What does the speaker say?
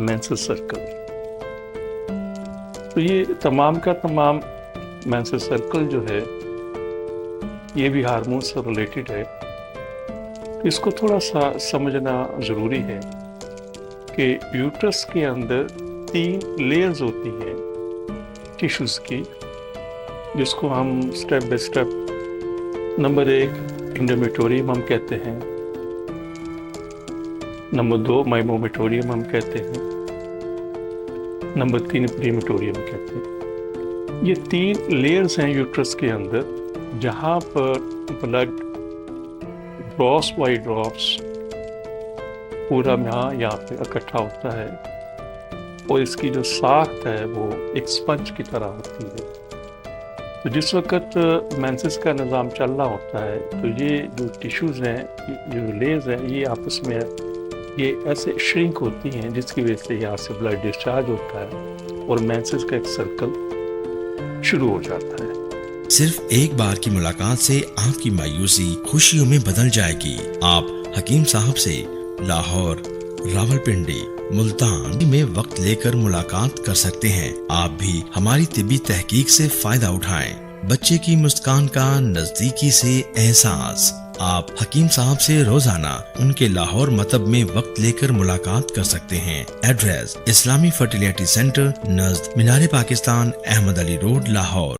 Menses circle. तो ये तमाम का तमाम मेंसेस सर्कल जो है ये भी हार्मोन से रिलेटेड है। तो इसको थोड़ा सा समझना ज़रूरी है कि यूट्रस के अंदर 3 लेयर्स होती हैं टिश्यूज़ की, जिसको हम स्टेप बाय स्टेप नंबर 1 इंडोमेटोरियम हम कहते हैं, नंबर 2 माइमोमेटोरियम हम कहते हैं, नंबर 3 प्रीमेटोरियम कहते हैं। ये 3 लेयर्स हैं यूट्रस के अंदर, जहाँ पर ब्लड ड्रॉप्स बाई ड्रॉप्स पूरा यहाँ पे इकट्ठा होता है, और इसकी जो साख्त है वो एक स्पंज की तरह होती है। तो जिस वक्त मेंसेस का निज़ाम चल रहा होता है तो ये जो टिश्यूज़ हैं, जो लेयर्स हैं, ये आपस में ये ऐसे श्रिंक होती हैं, जिसकी वजह से यहाँ से ब्लड डिस्चार्ज होता है और मेंसेस का एक सर्कल शुरू हो जाता है। सिर्फ एक बार की मुलाकात से आपकी मायूसी खुशियों में बदल जाएगी। आप हकीम साहब से लाहौर, रावलपिंडी, मुल्तान में वक्त लेकर मुलाकात कर सकते हैं। आप भी हमारी तिब्बी तहकीक से फायदा उठाएं। बच्चे की मुस्कान का नजदीकी से एहसास। आप हकीम साहब से रोजाना उनके लाहौर मतब में वक्त लेकर मुलाकात कर सकते हैं। एड्रेस इस्लामी फर्टिलिटी सेंटर नज़द मीनार पाकिस्तान, अहमद अली रोड, लाहौर।